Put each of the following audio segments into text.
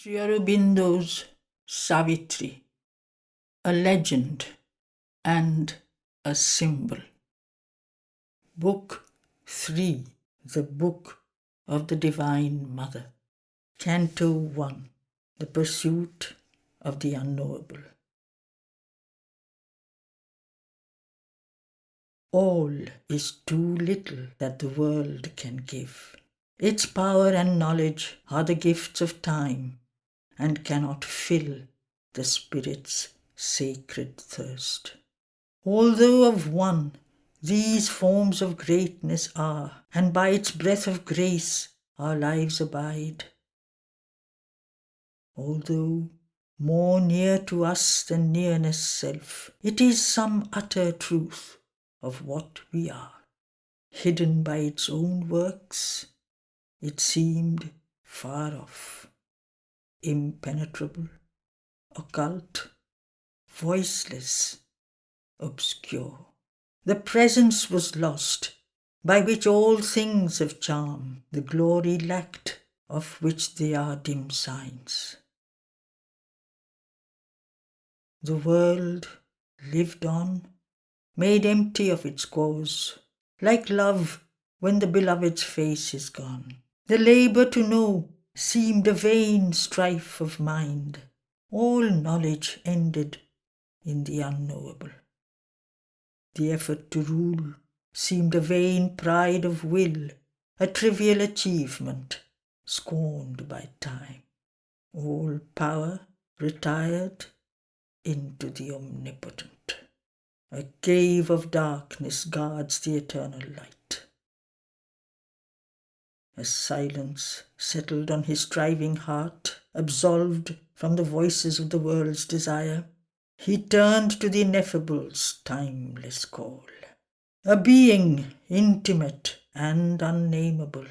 Sri Aurobindo's Savitri, a legend and a symbol. Book 3, the Book of the Divine Mother. Canto 1, the Pursuit of the Unknowable. All is too little that the world can give. Its power and knowledge are the gifts of time and cannot fill the spirit's sacred thirst. Although of one, these forms of greatness are, and by its breath of grace our lives abide. Although more near to us than nearness self, it is some utter truth of what we are. Hidden by its own works, it seemed far off, impenetrable, occult, voiceless, obscure. The presence was lost, by which all things have charm, the glory lacked, of which they are dim signs. The world lived on, made empty of its cause, like love when the beloved's face is gone. The labour to know seemed a vain strife of mind. All knowledge ended in the unknowable. The effort to rule seemed a vain pride of will, a trivial achievement, scorned by time. All power retired into the omnipotent. A cave of darkness guards the eternal light. As silence settled on his striving heart, absolved from the voices of the world's desire, he turned to the ineffable's timeless call. A being intimate and unnameable,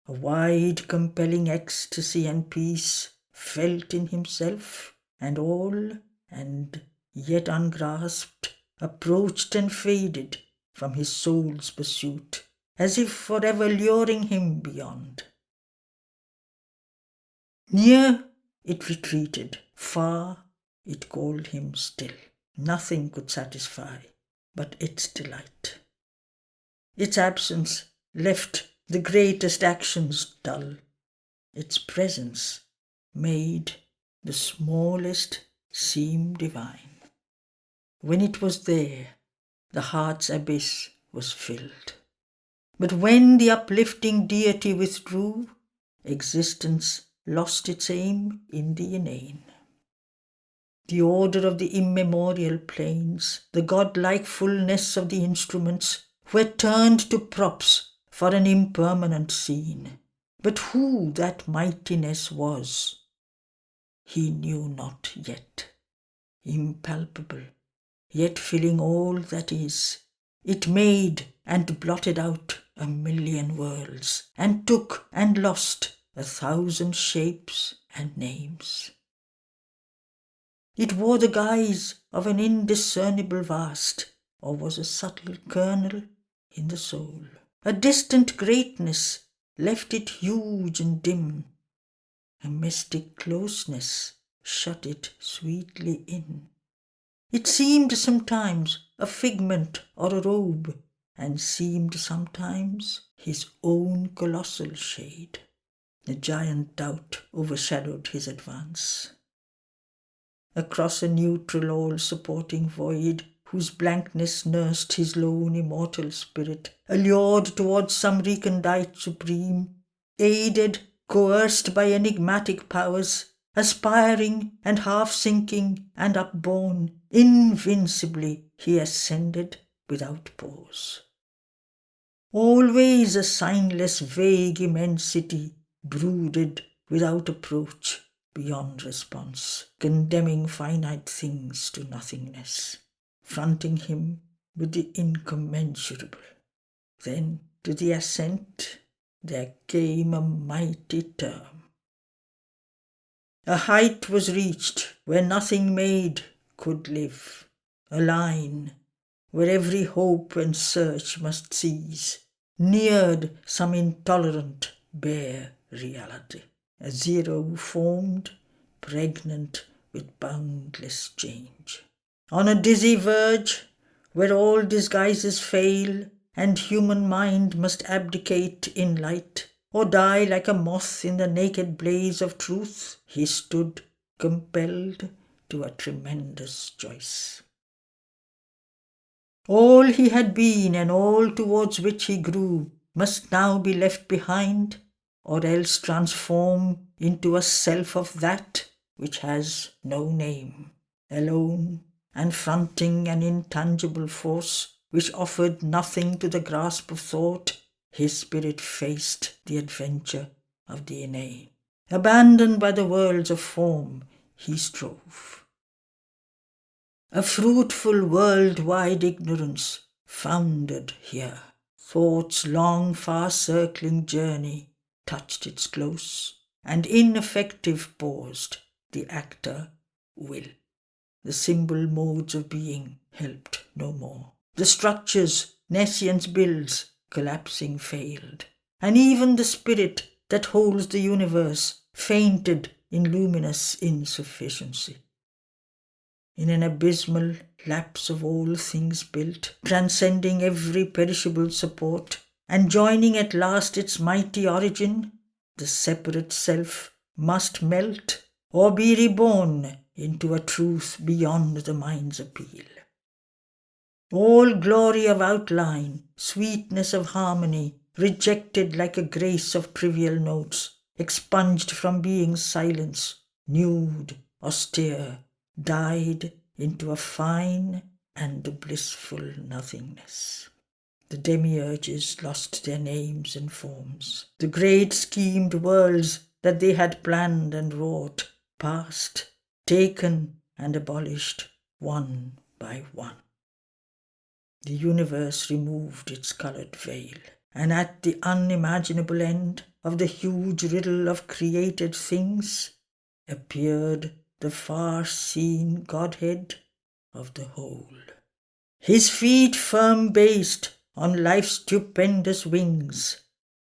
a wide compelling ecstasy and peace felt in himself and all, and yet ungrasped, approached and faded from his soul's pursuit, as if forever luring him beyond. Near it retreated, far it called him still. Nothing could satisfy but its delight. Its absence left the greatest actions dull. Its presence made the smallest seem divine. When it was there, the heart's abyss was filled. But when the uplifting deity withdrew, existence lost its aim in the inane. The order of the immemorial planes, the godlike fullness of the instruments, were turned to props for an impermanent scene. But who that mightiness was, he knew not yet. Impalpable, yet filling all that is, it made and blotted out 1,000,000 worlds, and took and lost 1,000 shapes and names. It wore the guise of an indiscernible vast, or was a subtle kernel in the soul. A distant greatness left it huge and dim. A mystic closeness shut it sweetly in. It seemed sometimes a figment or a robe, and seemed sometimes his own colossal shade. A giant doubt overshadowed his advance. Across a neutral all-supporting void, whose blankness nursed his lone immortal spirit, allured towards some recondite supreme, aided, coerced by enigmatic powers, aspiring and half-sinking and upborne, invincibly he ascended without pause. Always a signless vague immensity brooded without approach, beyond response, condemning finite things to nothingness, fronting him with the incommensurable. Then to the ascent there came a mighty term. A height was reached where nothing made could live, a line where every hope and search must cease, neared some intolerant bare reality. a zero formed, pregnant with boundless change. On a dizzy verge, where all disguises fail, and human mind must abdicate in light, or die like a moth in the naked blaze of truth, he stood compelled to a tremendous choice. All he had been and all towards which he grew must now be left behind, or else transform into a self of that which has no name, alone and fronting an intangible force which offered nothing to the grasp of thought. His spirit faced the adventure of the inane. Abandoned by the worlds of form, he strove. A fruitful world-wide ignorance foundered here. Thought's long, far-circling journey touched its close, and ineffective paused the actor will. The symbol modes of being helped no more. The structures nescience builds collapsing failed, and even the spirit that holds the universe fainted in luminous insufficiency. In an abysmal lapse of all things built, transcending every perishable support, and joining at last its mighty origin, the separate self must melt or be reborn into a truth beyond the mind's appeal. All glory of outline, sweetness of harmony, rejected like a grace of trivial notes, expunged from being's silence, nude, austere, died into a fine and blissful nothingness. The demiurges lost their names and forms. The great schemed worlds that they had planned and wrought passed, taken and abolished one by one. The universe removed its coloured veil, and at the unimaginable end of the huge riddle of created things appeared the far-seen Godhead of the whole. His feet firm-based on life's stupendous wings,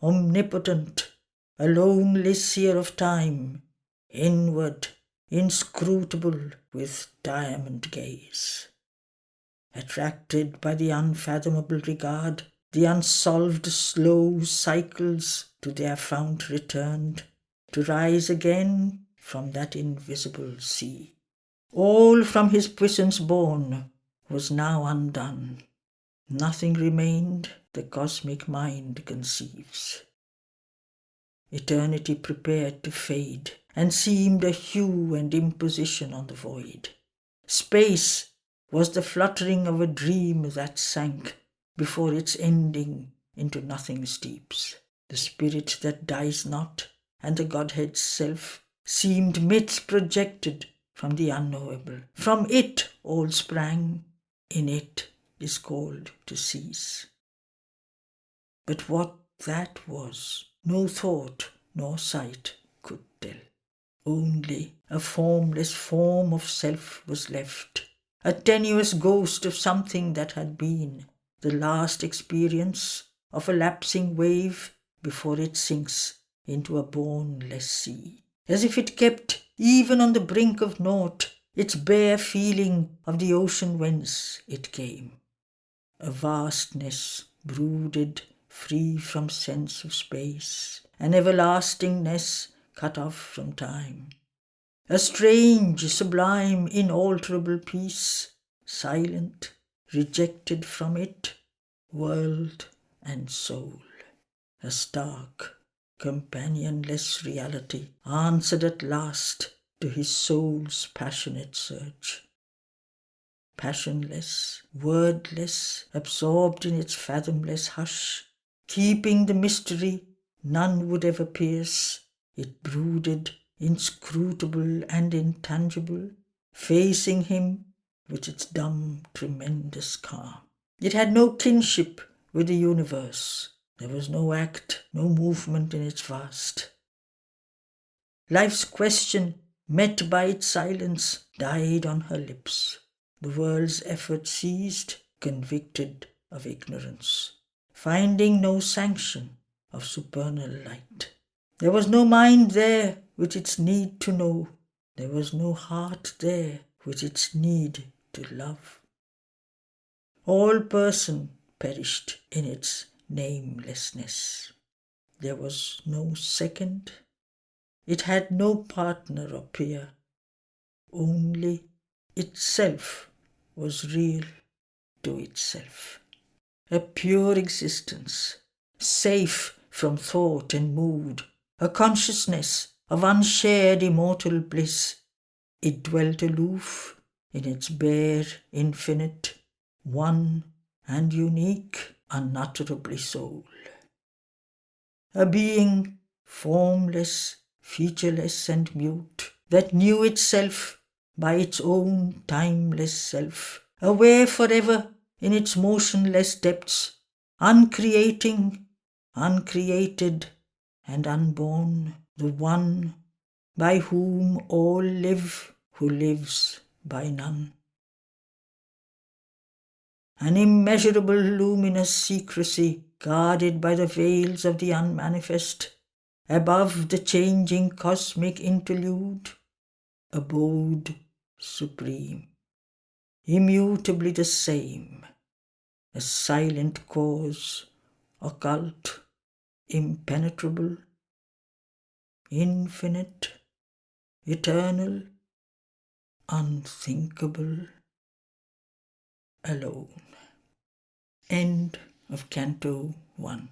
omnipotent, alone seer of time, inward, inscrutable with diamond gaze. Attracted by the unfathomable regard, the unsolved slow cycles to their fount returned, to rise again from that invisible sea. All from his puissance born was now undone. Nothing remained the cosmic mind conceives. Eternity prepared to fade, and seemed a hue and imposition on the void. Space was the fluttering of a dream that sank before its ending into nothing's deeps. The spirit that dies not, and the Godhead's self, seemed myths projected from the unknowable. From it all sprang, in it is called to cease. But what that was, no thought nor sight could tell. Only a formless form of self was left, a tenuous ghost of something that had been, the last experience of a lapsing wave before it sinks into a bournless sea. As if it kept, even on the brink of naught, its bare feeling of the ocean whence it came. A vastness brooded free from sense of space, an everlastingness cut off from time. A strange, sublime, inalterable peace, silent, rejected from it, world and soul. A stark, companionless reality answered at last to his soul's passionate search. Passionless, wordless, absorbed in its fathomless hush, keeping the mystery none would ever pierce, it brooded, inscrutable and intangible, facing him with its dumb, tremendous calm. It had no kinship with the universe. There was no act, no movement in its vast. Life's question, met by its silence, died on her lips. The world's effort ceased, convicted of ignorance, finding no sanction of supernal light. There was no mind there with its need to know. There was no heart there with its need to love. All person perished in its namelessness. There was no second. It had no partner or peer. Only itself was real to itself. A pure existence, safe from thought and mood, a consciousness of unshared immortal bliss. It dwelt aloof in its bare, infinite, one and unique, unutterably soul. A being formless, featureless and mute, that knew itself by its own timeless self, aware forever in its motionless depths, uncreating, uncreated and unborn, the one by whom all live, who lives by none. An immeasurable luminous secrecy, guarded by the veils of the unmanifest, above the changing cosmic interlude, abode supreme, immutably the same, a silent cause, occult, impenetrable, infinite, eternal, unthinkable, alone. End of Canto 1.